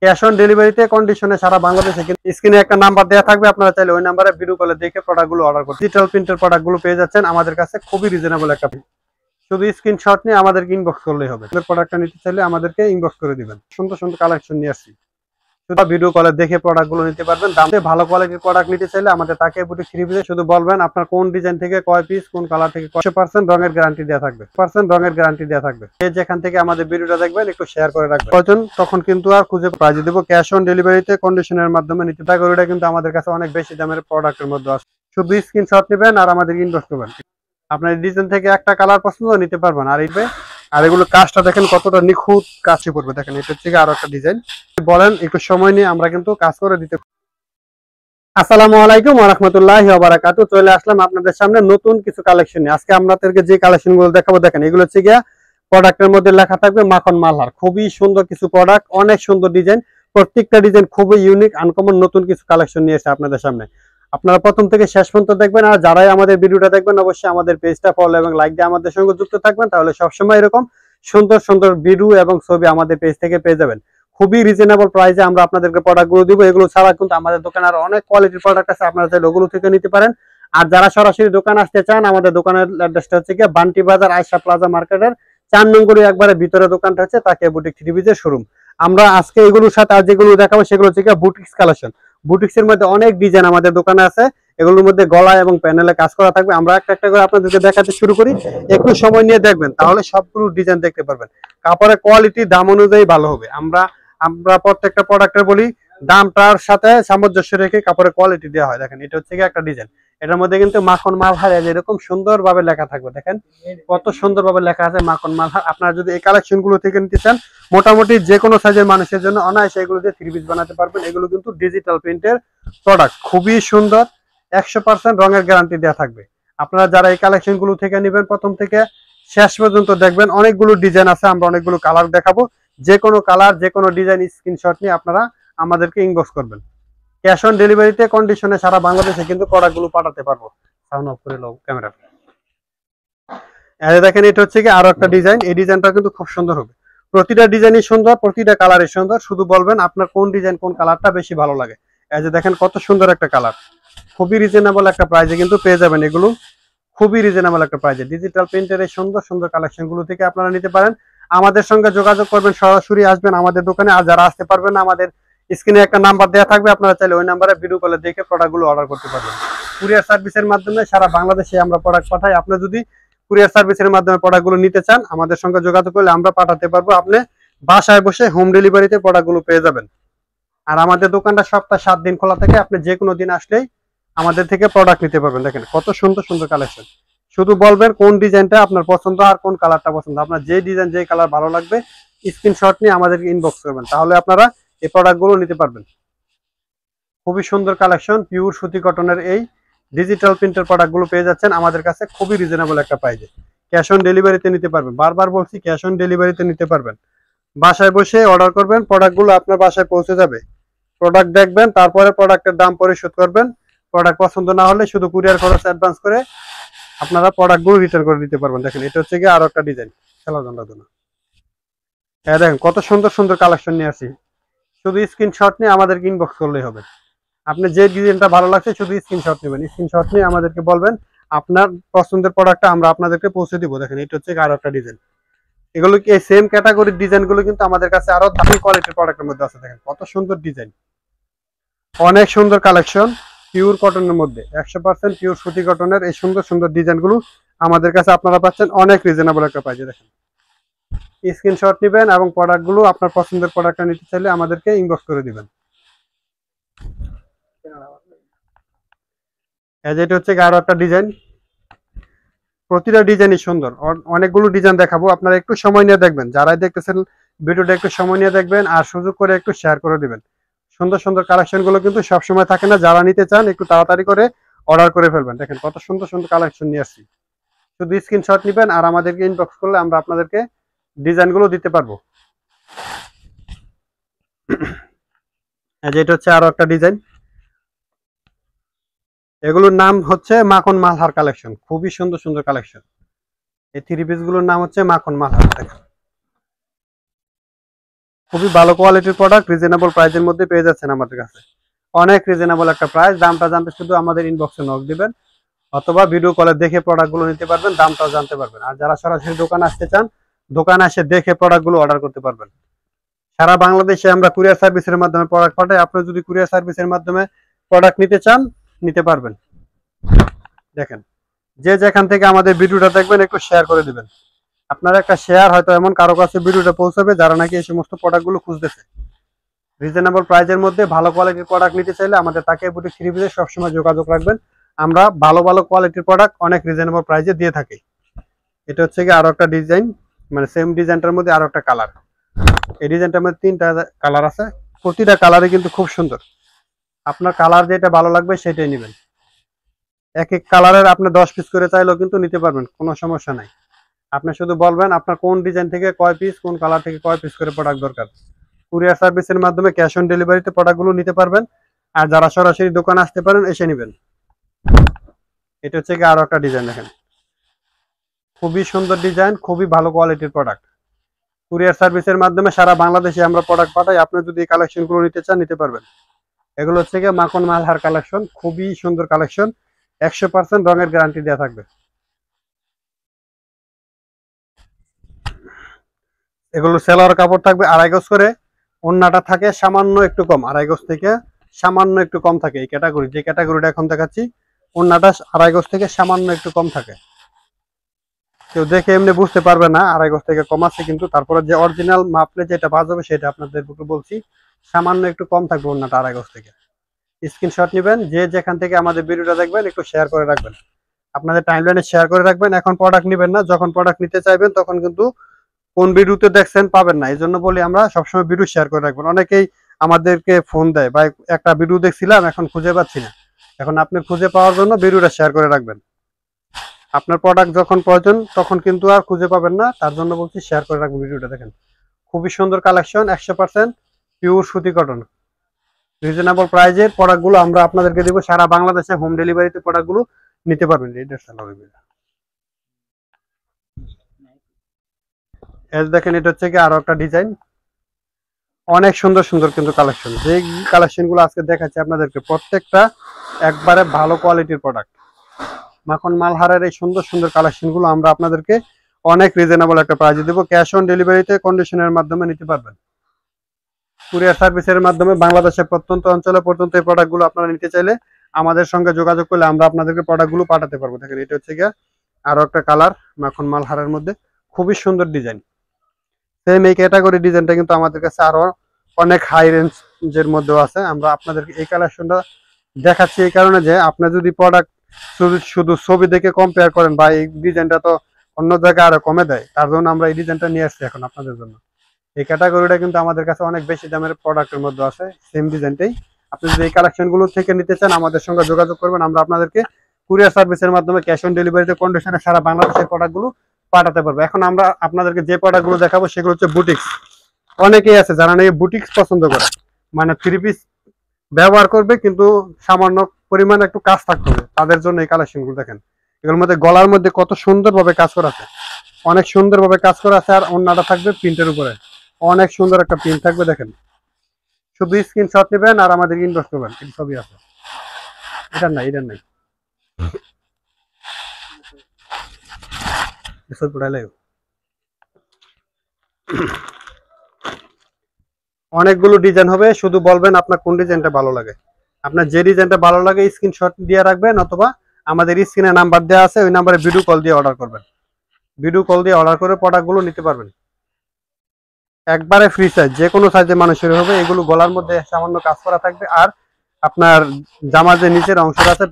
Cash on ডেলিভারিতে কন্ডিশনে সারা বাংলাদেশে কিন্তু স্ক্রিনে একটা নাম্বার দেওয়া থাকবে, আপনারা চাইলে ওই নাম্বারে ভিডিও কলে দেখে প্রোডাক্টগুলো অর্ডার করতে ডিজিটাল প্রিন্টের প্রোডাক্টগুলো পেয়ে যাচ্ছেন আমাদের কাছে খুবই রিজনেবল একটা। শুধু স্ক্রিনশট নিয়ে আমাদেরকে ইনবক্স করলেই হবে। প্রোডাক্টটা নিতে চাইলে আমাদেরকে ইনবক্স করে দিবেন। সুন্দর সুন্দর কালেকশন নিয়ে আসছি, শুধু ভিডিও কলে দেখে প্রোডাক্টগুলো নিতে পারবেন। দামে ভালো কোয়ালিটির প্রোডাক্ট নিতে চাইলে আমাদের তাকে বুটিক থ্রি পিসে শুধু বলবেন আপনার কোন ডিজাইন থেকে কয় পিস, কোন কালার থেকে 100% রঙের গ্যারান্টি দেওয়া থাকবে। রঙের গ্যারান্টি দেওয়া থাকবে। যেখান থেকে আমাদের ভিডিওটা দেখবেন একটু শেয়ার করে রাখবেন, প্রয়োজন তখন কিন্তু আর খুঁজে প্রাইজ দেবো। ক্যাশ অন ডেলিভারিতে কন্ডিশনের মাধ্যমে নিতে থাকবে। ওটা কিন্তু আমাদের কাছে অনেক বেশি দামের প্রোডাক্টের মধ্যে আছে। শুধু স্ক্রিনশট নেবেন আর আমাদের ইনবক্স করবেন। আপনার ডিজাইন থেকে একটা কালার পছন্দ নিতে পারবেন। আর এগুলো কাজটা দেখেন কতটা নিখুঁত কাজ করবে। দেখেন এটা হচ্ছে আরো একটা ডিজাইন। বলেন একটু সময় নিয়ে আমরা কিন্তু কাজ করে দিতে। আসসালামু আলাইকুম ওয়া রাহমাতুল্লাহি ওয়া বারাকাতুহু। চলে আসলাম আপনাদের সামনে নতুন কিছু কালেকশন নিয়ে। আজকে আপনাদেরকে যে কালেকশন গুলো দেখাবো দেখেন এগুলো হচ্ছে গিয়া প্রোডাক্টের মধ্যে লেখা থাকবে মাখন মালহার। খুবই সুন্দর কিছু প্রোডাক্ট, অনেক সুন্দর ডিজাইন, প্রত্যেকটা ডিজাইন খুবই ইউনিক আনকমন নতুন কিছু কালেকশন নিয়ে এসে আপনাদের সামনে। আপনারা প্রথম থেকে শেষ পর্যন্ত দেখবেন। আর যারাই আমাদের ভিডিওটা দেখবেন অবশ্যই আমাদের পেজটা ফলো এবং লাইক দিয়ে আমাদের সঙ্গে যুক্ত থাকবেন, তাহলে সবসময় এরকম সুন্দর সুন্দর ভিডিও এবং ছবি আমাদের পেজ থেকে পেয়ে যাবেন। খুবই রিজনেবল প্রাইসে আমরা আপনাদেরকে প্রোডাক্টগুলো দিব। এগুলো ছাড়া কিন্তু আমাদের দোকানে আরো অনেক কোয়ালিটির প্রোডাক্ট আছে, আপনারা চাইলে ওগুলো থেকে নিতে পারেন। আর যারা সরাসরি দোকান আসতে চান, আমাদের দোকানের অ্যাড্রেসটা হচ্ছে কি বান্টি বাজার আয়শা প্লাজা মার্কেটের 4 নং গলি একবারে ভিতরে দোকানটা হচ্ছে তাকে বুটিক থ্রি পিসের শোরুম। আমরা আজকে এগুলোর সাথে আর যেগুলো দেখাবো সেগুলো হচ্ছে কি বুটিক্স কালেকশন। বুটিক্সের মধ্যে অনেক ডিজাইন আমাদের দোকানে আছে, এগুলোর মধ্যে গলা এবং প্যানেলে কাজ করা থাকবে। আমরা একটা একটা করে আপনাদেরকে দেখাতে শুরু করি, একটু সময় নিয়ে দেখবেন, তাহলে সবগুলো ডিজাইন দেখতে পারবেন। কাপড়ের কোয়ালিটি দাম অনুযায়ী ভালো হবে। আমরা প্রত্যেকটা প্রোডাক্টের বলি দামটার সাথে সামঞ্জস্য রেখে কাপড়ের কোয়ালিটি দেওয়া হয়। দেখেন এটা হচ্ছে কি একটা ডিজাইন, এটার মধ্যে কিন্তু মাখন মালহার এরকম সুন্দর ভাবে লেখা থাকবে। দেখেন কত সুন্দর ভাবে লেখা আছে মাখন মালহার। আপনারা যদি এই কালেকশন গুলো থেকে নিতে চান, মোটামুটি যে কোনো সাইজের মানুষের জন্য অনায়াসে এগুলো দিয়ে থ্রি পিস বানাতে পারবেন। এগুলো কিন্তু ডিজিটাল প্রিন্টের প্রোডাক্ট, খুবই সুন্দর, 100% রঙের গ্যারান্টি দেওয়া থাকবে। আপনারা যারা এই কালেকশন গুলো থেকে নেবেন প্রথম থেকে শেষ পর্যন্ত দেখবেন। অনেকগুলো ডিজাইন আছে, আমরা অনেকগুলো কালার দেখাবো। যে কোনো কালার যে কোনো ডিজাইন স্ক্রিনশট নিয়ে আপনারা আমাদেরকে ইনবক্স করবেন। ক্যাশ অন ডেলিভারিতে কন্ডিশনে সারা বাংলাদেশে কিন্তু প্রোডাক্টগুলো পাঠাতে পারবো। সাউন্ড অফ করে নাও ক্যামেরা। এই দেখেন এটা হচ্ছে কি আরো একটা ডিজাইন। এই ডিজাইনটা কিন্তু খুব সুন্দর হবে। প্রতিটা ডিজাইনই সুন্দর, প্রতিটা কালারই সুন্দর। শুধু বলবেন আপনার কোন ডিজাইন কোন কালারটা বেশি ভালো লাগে। এই যে দেখেন কত সুন্দর একটা কালার, খুবই রিজনেবল একটা প্রাইসে কিন্তু পেয়ে যাবেন এগুলো। খুবই রিজনেবল একটা প্রাইসে ডিজিটাল প্রিন্টের এই সুন্দর সুন্দর কালেকশন গুলো থেকে আপনারা নিতে পারেন। আমাদের সঙ্গে যোগাযোগ করবেন, সরাসরি আসবেন আমাদের দোকানে। আর যারা আসতে পারবেন না, আমাদের স্ক্রিনে একটা নাম্বার দেওয়া থাকবে, আপনারা চাইলে ওই নাম্বারে ভিডিও কলে দেখে প্রোডাক্টগুলো অর্ডার করতে পারবেন। কুরিয়ার সার্ভিসের মাধ্যমে সারা বাংলাদেশে আমরা প্রোডাক্ট পাঠাই। আপনি যদি কুরিয়ার সার্ভিসের মাধ্যমে প্রোডাক্টগুলো নিতে চান, আমাদের সঙ্গে যোগাযোগ করলে আমরা পাঠাতে পারবো। আপনি বাসায় বসে হোম ডেলিভারিতে প্রোডাক্টগুলো পেয়ে যাবেন। আর আমাদের দোকানটা সপ্তাহে 7 দিন খোলা থাকে, আপনি যে কোনো দিন আসলেই আমাদের থেকে প্রোডাক্ট নিতে পারবেন। দেখেন কত সুন্দর সুন্দর কালেকশন। শুধু বলবেন কোন ডিজাইনটা আপনার পছন্দ আর কোন কালারটা পছন্দ। আপনার যে ডিজাইন যে কালার ভালো লাগবে স্ক্রিনশট নিয়ে আমাদেরকে ইনবক্স করবেন, তাহলে আপনারা এই প্রোডাক্টগুলো নিতে পারবেন। খুবই সুন্দর কালেকশন, পিওর সুতি কটনের এই ডিজিটাল প্রিন্টের প্রোডাক্টগুলো পেয়ে যাচ্ছেন আমাদের কাছে খুবই রিজনেবল একটা প্রাইসে। ক্যাশ অন ডেলিভারিতে নিতে পারবেন, বারবার বলছি ক্যাশ অন ডেলিভারিতে নিতে পারবেন। বাসায় বসে অর্ডার করবেন, প্রোডাক্টগুলো আপনার বাসায় পৌঁছে যাবে। প্রোডাক্ট দেখবেন, তারপরে প্রোডাক্টের দাম পরিশোধ করবেন। প্রোডাক্ট পছন্দ না হলে শুধু কুরিয়ার খরচ অ্যাডভান্স করে আপনারা প্রোডাক্টগুলো রিটার্ন করে দিতে পারবেন। দেখেন এটা হচ্ছে গিয়ে আরো একটা ডিজাইন, খেলার জন্য। হ্যাঁ দেখেন কত সুন্দর সুন্দর কালেকশন নিয়ে আসি। শুধু স্ক্রিনশট নিয়ে আমাদেরকে ইনবক্স করলেই হবে। আপনি যে ডিজাইনটা ভালো লাগছে শুধু স্ক্রিনশট নেবেন। স্ক্রিনশট নিয়ে আমাদেরকে বলবেন আপনার পছন্দের প্রোডাক্টটা আমরা আপনাদেরকে পৌঁছে দিব। দেখেন এটা হচ্ছে আরো একটা ডিজাইন। এগুলো কি এই সেম ক্যাটাগরির ডিজাইনগুলো কিন্তু আমাদের কাছে আরো দামি কোয়ালিটির প্রোডাক্টের মধ্যে আছে। দেখেন কত সুন্দর ডিজাইন, অনেক সুন্দর কালেকশন, পিওর কটনের মধ্যে 100% পিওর সুতি কটনের এই সুন্দর সুন্দর ডিজাইনগুলো আমাদের কাছে আপনারা পাচ্ছেন অনেক রিজনেবল একটা প্রাইসে। দেখেন স্ক্রিনশট নেবেন এবং প্রোডাক্টগুলো আপনার পছন্দের প্রোডাক্টটা নিতে চাইলে আমাদেরকে ইনবক্স করে দিবেন। এটা হচ্ছে আরো একটা ডিজাইন। প্রতিটা ডিজাইনই সুন্দর, অনেকগুলো ডিজাইন দেখাবো, আপনারা একটু সময় নিয়ে দেখবেন। যারাই দেখতেছেন ভিডিওটা একটু সময় নিয়ে দেখবেন আর সুযোগ করে একটু শেয়ার করে দিবেন। সুন্দর সুন্দর কালেকশন গুলো কিন্তু সবসময় থাকে না, যারা নিতে চান একটু তাড়াতাড়ি করে অর্ডার করে ফেলবেন। দেখেন কত সুন্দর সুন্দর কালেকশন নিয়ে আসছি। শুধু স্ক্রিনশট নেবেন আর আমাদেরকে ইনবক্স করলে আমরা আপনাদেরকে ডিজাইনগুলো দিতে পারবো। এটা হচ্ছে আরো একটা ডিজাইন। এগুলোর নাম হচ্ছে মাখন মালহার কালেকশন, খুবই সুন্দর সুন্দর কালেকশন। এই থ্রি পিস গুলোর নাম হচ্ছে মাখন মালহার। দেখেন খুবই ভালো কোয়ালিটির প্রোডাক্ট রিজনেবল প্রাইসের মধ্যে পেয়ে যাচ্ছেন আমাদের কাছে। অনেক রিজনেবল একটা প্রাইস। দামটা জানতে শুধু আমাদের ইনবক্সে নক দিবেন অথবা ভিডিও কলে দেখে প্রোডাক্টগুলো নিতে পারবেন, দামটাও জানতে পারবেন। আর যারা সরাসরি দোকানে আসতে চান, দোকানে এসে দেখে প্রোডাক্টগুলো অর্ডার করতে পারবেন। সারা বাংলাদেশে আমরা কুরিয়ার সার্ভিসের মাধ্যমে প্রোডাক্ট পাঠাই। আপনি যদি কুরিয়ার সার্ভিসের মাধ্যমে প্রোডাক্ট নিতে চান, নিতে পারবেন। দেখেন, যে যেখান থেকে আমাদের ভিডিওটা দেখবেন একটু শেয়ার করে দিবেন। আপনার একটা শেয়ার হয়তো এমন কারো কাছে ভিডিওটা পৌঁছাবে যারা নাকি এই সমস্ত প্রোডাক্টগুলো খুঁজতেছে। রিজনেবল প্রাইসের মধ্যে ভালো কোয়ালিটির প্রোডাক্ট নিতে চাইলে আমাদের তাকিয়া বুটিক থ্রি পিসে সবসময় যোগাযোগ রাখবেন। আমরা ভালো ভালো কোয়ালিটির প্রোডাক্ট অনেক রিজনেবল প্রাইসে দিয়ে থাকি। এটা হচ্ছে কি আরো একটা ডিজাইন, মানে সেম ডিজাইনটার মধ্যে আরো একটা কালার। এই ডিজাইনটার মধ্যে 3টা কালার আছে, প্রতিটা কালারই কিন্তু খুব সুন্দর। আপনার কালার যেটা ভালো লাগবে সেটাই নেবেন। এক এক কালারের আপনি 10 পিস করে চাইলেও কিন্তু নিতে পারবেন, কোনো সমস্যা নাই। আপনি শুধু বলবেন আপনার কোন ডিজাইন থেকে কয় পিস, কোন কালার থেকে কয় পিস করে প্রোডাক্ট দরকার। কুরিয়ার সার্ভিসের মাধ্যমে ক্যাশ অন ডেলিভারিতে প্রোডাক্টগুলো নিতে পারবেন। আর যারা সরাসরি দোকানে আসতে পারেন এসে নেবেন। এটা হচ্ছে কি আরো একটা ডিজাইন, দেখেন খুবই সুন্দর ডিজাইন, খুবই ভালো কোয়ালিটির প্রোডাক্ট। কুরিয়ার সার্ভিসের মাধ্যমে সারা বাংলাদেশে আমরা প্রোডাক্ট পাঠাই। আপনি যদি এই কালেকশনগুলো নিতে চান নিতে পারবেন। এগুলো হচ্ছে গিয়ে মাখন মালহার কালেকশন, খুবই সুন্দর কালেকশন, 100% রঙের গ্যারান্টি দেওয়া থাকবে। এগুলো সেলোয়ার কাপড় থাকবে 2.5 গজ করে, ওন্নাটা থাকে সামান্য একটু কম, 2.5 গজ থেকে সামান্য একটু কম থাকে। এই ক্যাটাগরি, যে ক্যাটাগরিটা এখন দেখাচ্ছি, ওন্নাটা 2.5 গজ থেকে সামান্য একটু কম থাকে। কেউ দেখে এমনি বুঝতে পারবে না 2.5 গজ থেকে কম আছে, কিন্তু তারপরে যে অরিজিনাল মাপলে যেটা বাজ হবে সেটা আপনাদের বলছি, সামান্য একটু কম থাকবে ওন্নাটা 2.5 গজ থেকে। স্ক্রিনশট নেবেন, যে যেখান থেকে আমাদের ভিডিওটা দেখবেন একটু শেয়ার করে রাখবেন, আপনাদের টাইমলাইনে শেয়ার করে রাখবেন। এখন প্রোডাক্ট নেবেন না, যখন প্রোডাক্ট নিতে চাইবেন তখন কিন্তু কোন ভিডিওতে দেখছেন পাবেন না। এই জন্য বলি আমরা সবসময় ভিডিও শেয়ার করে রাখবেন। অনেকেই আমাদেরকে ফোন দেয়, ভাই একটা ভিডিও দেখছিলাম এখন খুঁজে পাচ্ছি না। এখন আপনি খুঁজে পাওয়ার জন্য ভিডিওটা শেয়ার করে রাখবেন। আপনার প্রোডাক্ট যখন প্রয়োজন তখন কিন্তু আর খুঁজে পাবেন না, তার জন্য বলছি শেয়ার করে রাখবেন ভিডিওটা। দেখেন খুবই সুন্দর কালেকশন, 100% পিওর সুতি কটন, রিজনেবল প্রাইজের প্রোডাক্টগুলো আমরা আপনাদেরকে দেবো। সারা বাংলাদেশে হোম ডেলিভারিতে প্রোডাক্টগুলো নিতে পারবেন। দেখেন, এটা হচ্ছে কি আরো একটা ডিজাইন, অনেক সুন্দর সুন্দর কিন্তু কালেকশন। যে কালেকশন গুলো আজকে দেখাচ্ছি আপনাদেরকে প্রত্যেকটা একবারে ভালো কোয়ালিটির প্রোডাক্ট। মাখন মালহারের এই সুন্দর সুন্দর কালেকশন গুলো আমরা আপনাদেরকে অনেক রিজনেবল একটা প্রাইসে দেবো। ক্যাশ অন ডেলিভারিতে কন্ডিশনের মাধ্যমে নিতে পারবেন। কুরিয়ার সার্ভিসের মাধ্যমে বাংলাদেশের প্রত্যন্ত অঞ্চলে পর্যন্ত এই প্রোডাক্টগুলো আপনারা নিতে চাইলে আমাদের সঙ্গে যোগাযোগ করলে আমরা আপনাদেরকে প্রোডাক্টগুলো পাঠাতে পারবো। দেখেন, এটা হচ্ছে গিয়ে আরো একটা কালার, মাখন মালহারের মধ্যে খুবই সুন্দর ডিজাইন। সেম এই ক্যাটাগরি ডিজাইনটা কিন্তু আমাদের কাছে আরো অনেক হাই রেঞ্জের মধ্যেও আছে। আমরা আপনাদেরকে এই কালেকশনটা দেখাচ্ছি এই কারণে যে আপনি যদি প্রোডাক্ট শুধু ছবি দেখে কম্পেয়ার করেন বা এই ডিজাইনটা তো অন্য জায়গায় আরো কমে দেয়, তার জন্য আমরা এই ডিজাইনটা নিয়ে আসছি এখন আপনাদের জন্য। এই ক্যাটাগরিটা কিন্তু আমাদের কাছে অনেক বেশি দামের প্রোডাক্টের মধ্যে আছে, সেম ডিজাইনটাই। আপনি যদি এই কালেকশনগুলো থেকে নিতে চান আমাদের সঙ্গে যোগাযোগ করবেন। আমরা আপনাদেরকে কুরিয়ার সার্ভিসের মাধ্যমে ক্যাশ অন ডেলিভারিতে কন্ডিশনে সারা বাংলাদেশের প্রোডাক্টগুলো পাঠাতে পারবো। এখন আমরা আপনাদেরকে যে প্রোডাক্টগুলো দেখাবো সেগুলো হচ্ছে বুটিক্স। অনেকেই আছে যারা নাকি বুটিক্স পছন্দ করে, মানে 3 পিস ব্যবহার করবে কিন্তু সামান্য পরিমাণে একটু কাজ থাকতে হবে, তাদের জন্য এই কালেকশনগুলো দেখেন। এগুলোর মধ্যে গলার মধ্যে কত সুন্দরভাবে কাজ করা আছে, অনেক সুন্দরভাবে কাজ করা আছে। আর ওন্নাটা থাকবে প্রিন্টের উপরে, অনেক সুন্দর একটা প্রিন্ট থাকবে। দেখেন, শুধু স্ক্রিনশট নেবেন আর আমাদের ইনবক্স করবেন, এই সবই আছে। এটা নাই, এটা নাই, এসব পড়াইলে অনেকগুলো ডিজাইন হবে, শুধু বলবেন আপনার কোন ডিজাইনটা ভালো লাগে। আপনার যে ডিজাইনটা ভালো লাগে স্ক্রিনশট দিয়ে রাখবেন, অথবা আমাদের স্ক্রিনে নাম্বার দেওয়া আছে ওই নাম্বারে ভিডিও কল দিয়ে অর্ডার করবেন। ভিডিও কল দিয়ে অর্ডার করে প্রোডাক্টগুলো নিতে পারবেন। একবারে ফ্রি সাইজ, যে কোনো সাইজে মানুষের হবে। এগুলো গলার মধ্যে সামান্য কাজ করা থাকবে। আর আপনার জামার যে নিচের অংশটা আছে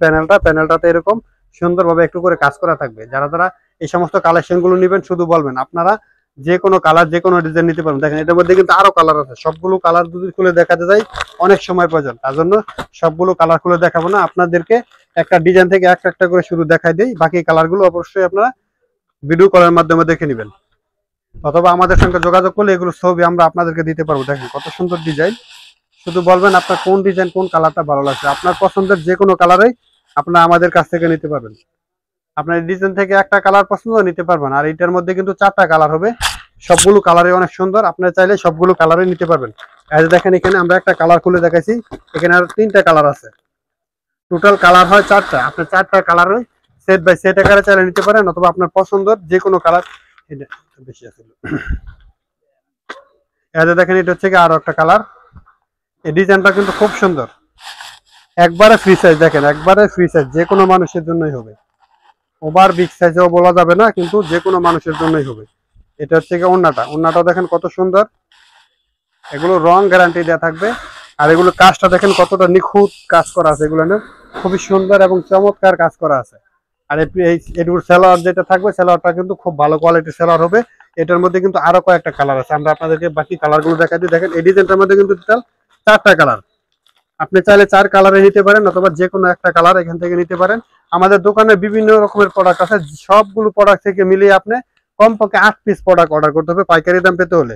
প্যানেলটাতে এরকম সুন্দরভাবে একটু করে কাজ করা থাকবে। যারা যারা এই সমস্ত কালেকশনগুলো নেবেন শুধু বলবেন, আপনারা যে কোনো কালার যে কোনো ডিজাইন নিতে পারবেন। দেখেন, এটার মধ্যে কিন্তু আরো কালার আছে, সবগুলো কালার যদি খুলে দেখাতে যাই অনেক সময় প্রয়োজন, তার জন্য সবগুলো কালার খুলে দেখাবো না। আপনাদেরকে একটা ডিজাইন থেকে একটা একটা করে শুধু দেখাই দিই, বাকি কালারগুলো অবশ্যই আপনারা ভিডিও কলের মাধ্যমে দেখে নেবেন, অথবা আমাদের সঙ্গে যোগাযোগ করলে এগুলো ছবি আমরা আপনাদেরকে দিতে পারবো। দেখেন কত সুন্দর ডিজাইন, শুধু বলবেন আপনার কোন ডিজাইন কোন কালারটা ভালো লাগছে। আপনার পছন্দের যে কোনো কালারেই আপনারা আমাদের কাছ থেকে নিতে পারবেন। আপনার ডিজাইন থেকে একটা কালার পছন্দ নিতে পারবেন। আর এটার মধ্যে কিন্তু 4টা কালার হবে, সবগুলো কালারে অনেক সুন্দর, আপনারা চাইলে সবগুলো কালারে নিতে পারবেন। এই যে দেখেন এখানে আমরা একটা কালার খুলে দেখাইছি, এখানে আর 3টা কালার আছে, টোটাল কালার হয় 4টা। আপনি 4টা কালারে সেট বাই সেট আকারে চাইলে নিতে পারেন, অথবা আপনার পছন্দের যে কোনো কালার। এটা বেশি আছে। এই যে দেখেন এটা হচ্ছে কি আরো একটা কালার, এই ডিজাইনটা কিন্তু খুব সুন্দর, একবারে ফ্রি সাইজ। দেখেন একবারে ফ্রি সাইজ, যে কোনো মানুষের জন্যই হবে, ওভার বিগ সাইজও বলা যাবে না, কিন্তু যে কোনো মানুষের জন্যই হবে। এটা হচ্ছে কি ওন্নাটা দেখেন কত সুন্দর, এগুলো রং গ্যারান্টি দেওয়া থাকবে। আর এগুলো কাজটা দেখেন কতটা নিখুঁত কাজ করা আছে, এগুলো না খুবই সুন্দর এবং চমৎকার কাজ করা আছে। আর এগুলোর সেলোয়ার যেটা থাকবে, সেলোয়ারটা কিন্তু খুব ভালো কোয়ালিটির সেলোয়ার হবে। এটার মধ্যে কিন্তু আরো কয়েকটা কালার আছে, আমরা আপনাদেরকে বাকি কালারগুলো দেখাই দিই। দেখেন এই ডিজাইনটার মধ্যে কিন্তু টোটাল 4টা কালার, আপনি চাইলে 4 কালারে নিতে পারেন, অথবা যে কোনো একটা কালার এখান থেকে নিতে পারেন। আমাদের দোকানে বিভিন্ন রকমের প্রোডাক্ট আছে, সবগুলো প্রোডাক্ট থেকে মিলিয়ে আপনি কমপক্ষে 8 পিস প্রোডাক্ট অর্ডার করতে হবে পাইকারি দাম পেতে হলে।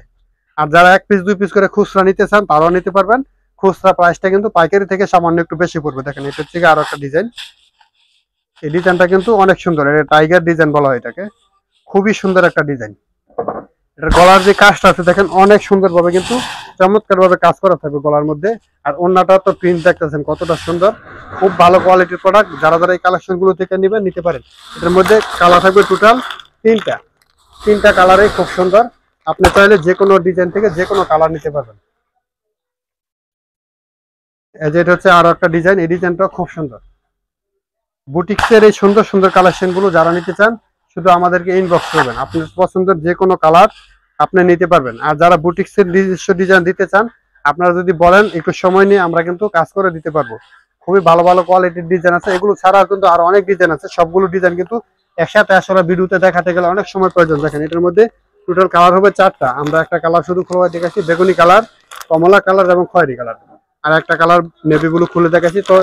আর যারা 1 পিস 2 পিস করে খুচরা নিতে চান তারাও নিতে পারবেন, খুচরা প্রাইসটা কিন্তু পাইকারি থেকে সামান্য একটু বেশি পড়বে। দেখেন এটা থেকে আরো একটা ডিজাইন, এই ডিজাইনটা কিন্তু অনেক সুন্দর, এটা টাইগার ডিজাইন বলা হয় এটাকে, খুবই সুন্দর একটা ডিজাইন। এটার গলার যে কাজটা আছে দেখেন অনেক সুন্দরভাবে কিন্তু চমৎকার ভাবে কাজ করা থাকবে গলার মধ্যে। আর ওন্নাটা তো প্রিন্ট দেখতেছেন কতটা সুন্দর, খুব ভালো কোয়ালিটির প্রোডাক্ট। যারা যারা এই কালেকশন গুলো থেকে নেবেন নিতে পারেন। এটার মধ্যে কালার থাকবে টোটাল 3টা কালারে, খুব সুন্দর। আপনি চাইলে যে কোনো ডিজাইন থেকে যে কোনো কালার নিতে পারবেন। এই যে এটা হচ্ছে আরো একটা ডিজাইন, এই ডিজাইনটা খুব সুন্দর। বুটিক্সের এই সুন্দর সুন্দর কালেকশন গুলো যারা নিতে চান শুধু আমাদেরকে ইনবক্স করবেন, আপনার পছন্দের যে কোনো কালার আপনি নিতে পারবেন। আর যারা বুটিক্সের নিজস্ব ডিজাইন দিতে চান, আপনারা যদি বলেন একটু সময় নিয়ে আমরা কিন্তু কাজ করে দিতে পারবো। খুবই ভালো ভালো কোয়ালিটির ডিজাইন আছে, এগুলো ছাড়াও কিন্তু আরো অনেক ডিজাইন আছে। সবগুলো ডিজাইন কিন্তু একসাথে আসলে ভিডিওতে দেখাতে গেলে অনেক সময় প্রয়োজন। দেখেন এটার মধ্যে টোটাল কালার হবে 4টা, আমরা একটা কালার শুধু খুলে দেখাচ্ছি, বেগুনি কালার, কমলা কালার এবং খয়েরি কালার, আর একটা কালার নেভি ব্লু খুলে দেখাচ্ছি। তো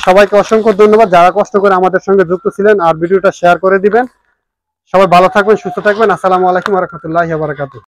সবাইকে অসংখ্য ধন্যবাদ যারা কষ্ট করে আমাদের সঙ্গে যুক্ত ছিলেন, আর ভিডিওটা শেয়ার করে দিবেন। সবাই ভালো থাকবেন, সুস্থ থাকবেন। আসসালামু আলাইকুম ওয়া রাহমাতুল্লাহি ওয়া বারাকাতুহু।